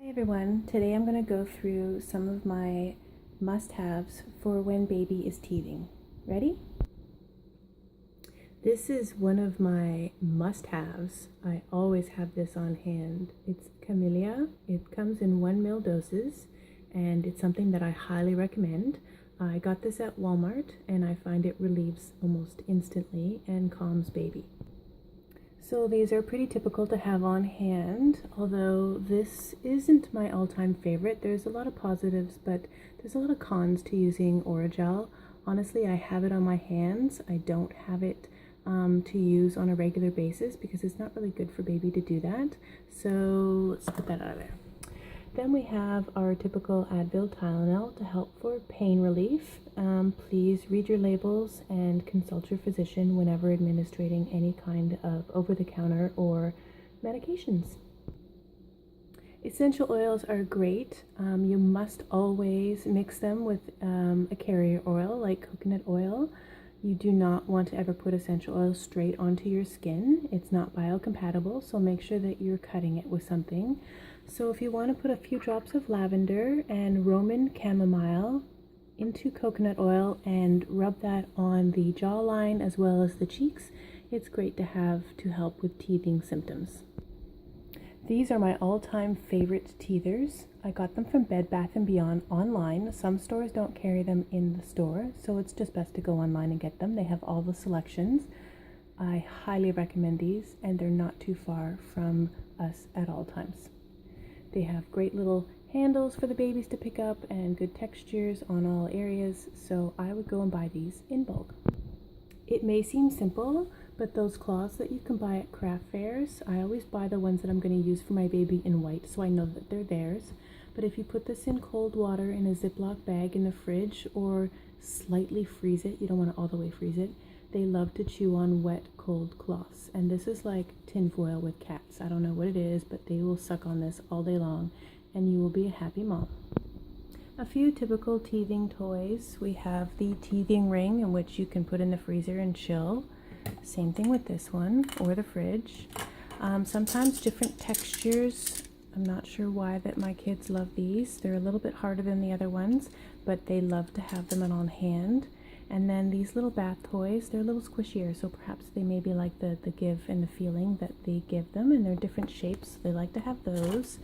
Hi everyone, today I'm going to go through some of my must-haves for when baby is teething. Ready? This is one of my must-haves. I always have this on hand. It's Camellia. It comes in 1 ml doses and it's something that I highly recommend. I got this at Walmart and I find it relieves almost instantly and calms baby. So these are pretty typical to have on hand, although this isn't my all-time favorite. There's a lot of positives, but there's a lot of cons to using Orajel. Honestly, I have it on my hands. I don't have it to use on a regular basis because it's not really good for baby to do that. So let's put that out of there. Then we have our typical Advil Tylenol to help for pain relief. Please read your labels and consult your physician whenever administering any kind of over-the-counter or medications. Essential oils are great. You must always mix them with a carrier oil like coconut oil. You do not want to ever put essential oil straight onto your skin. It's not biocompatible, so make sure that you're cutting it with something. So if you want to put a few drops of lavender and Roman chamomile into coconut oil and rub that on the jawline as well as the cheeks, it's great to have to help with teething symptoms. These are my all-time favorite teethers. I got them from Bed Bath & Beyond online. Some stores don't carry them in the store, so it's just best to go online and get them. They have all the selections. I highly recommend these, and they're not too far from us at all times. They have great little handles for the babies to pick up and good textures on all areas, so I would go and buy these in bulk. It may seem simple, but those cloths that you can buy at craft fairs, I always buy the ones that I'm going to use for my baby in white so I know that they're theirs. But if you put this in cold water in a Ziploc bag in the fridge or slightly freeze it, you don't want to all the way freeze it, they love to chew on wet, cold cloths. And this is like tinfoil with cats. I don't know what it is, but they will suck on this all day long and you will be a happy mom. A few typical teething toys. We have the teething ring, in which you can put in the freezer and chill. Same thing with this one, or the fridge. Sometimes different textures. I'm not sure why that my kids love these. They're a little bit harder than the other ones, but they love to have them on hand. And then these little bath toys, they're a little squishier, so perhaps they may be like the give and the feeling that they give them, and they're different shapes. They like to have those.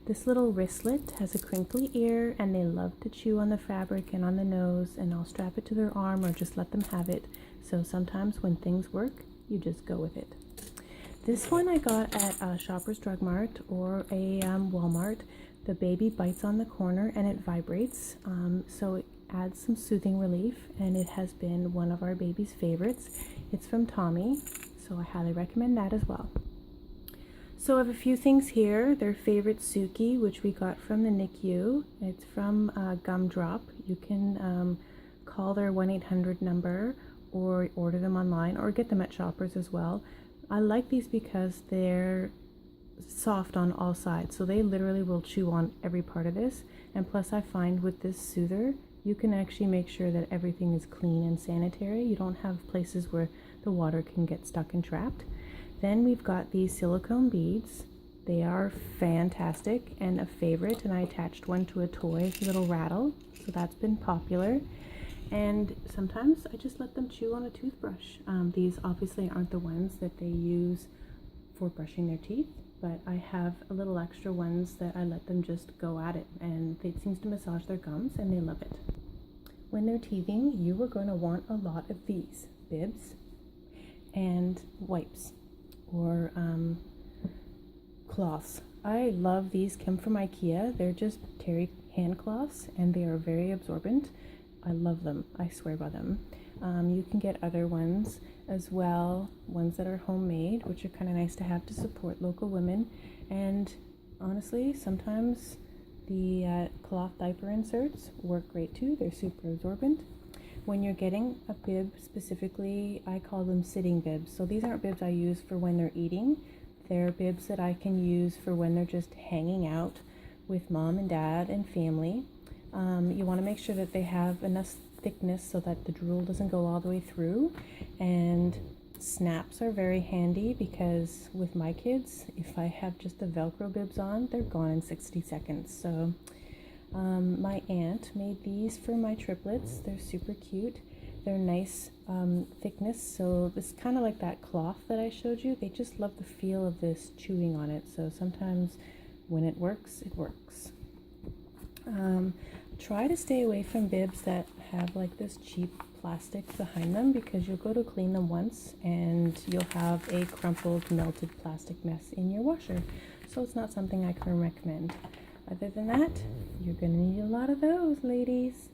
This little wristlet has a crinkly ear, and they love to chew on the fabric and on the nose, and I'll strap it to their arm or just let them have it. So sometimes when things work, you just go with it. This one I got at Shoppers Drug Mart or a Walmart. The baby bites on the corner and it vibrates, so it adds some soothing relief, and it has been one of our baby's favorites. It's from Tommy, so I highly recommend that as well. So I have a few things here. Their favorite Suki, which we got from the NICU. It's from Gumdrop. You can call their 1-800 number or order them online or get them at Shoppers as well. I like these because they're soft on all sides, so they literally will chew on every part of this. And plus I find with this soother, you can actually make sure that everything is clean and sanitary. You don't have places where the water can get stuck and trapped. Then we've got these silicone beads. They are fantastic and a favorite, and I attached one to a toy little rattle, so that's been popular. And sometimes I just let them chew on a toothbrush. These obviously aren't the ones that they use for brushing their teeth, but I have a little extra ones that I let them just go at it, and it seems to massage their gums and they love it. When they're teething, you are going to want a lot of these bibs and wipes or cloths. I love these, come from IKEA. They're just terry hand cloths and they are very absorbent. I love them. I swear by them. You can get other ones as well, ones that are homemade, which are kind of nice to have to support local women. And honestly, sometimes the cloth diaper inserts work great too. They're super absorbent. When you're getting a bib specifically, I call them sitting bibs. So these aren't bibs I use for when they're eating. They're bibs that I can use for when they're just hanging out with mom and dad and family. You want to make sure that they have enough thickness so that the drool doesn't go all the way through, and Snaps are very handy because with my kids, if I have just the Velcro bibs on, they're gone in 60 seconds. So my aunt made these for my triplets. They're super cute. They're nice thickness, so it's kind of like that cloth that I showed you. They just love the feel of this chewing on it, so sometimes when it works, it works. Try to stay away from bibs that have like this cheap plastic behind them, because you'll go to clean them once and you'll have a crumpled, melted plastic mess in your washer. So it's not something I can recommend. Other than that, you're gonna need a lot of those, ladies.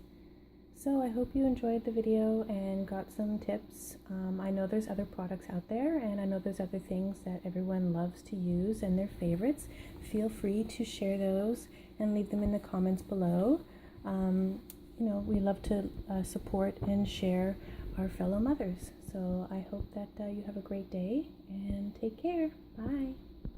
So I hope you enjoyed the video and got some tips. I know there's other products out there, and I know there's other things that everyone loves to use and their favorites. Feel free to share those and leave them in the comments below. You know, we love to support and share our fellow mothers. So I hope that you have a great day and take care. Bye.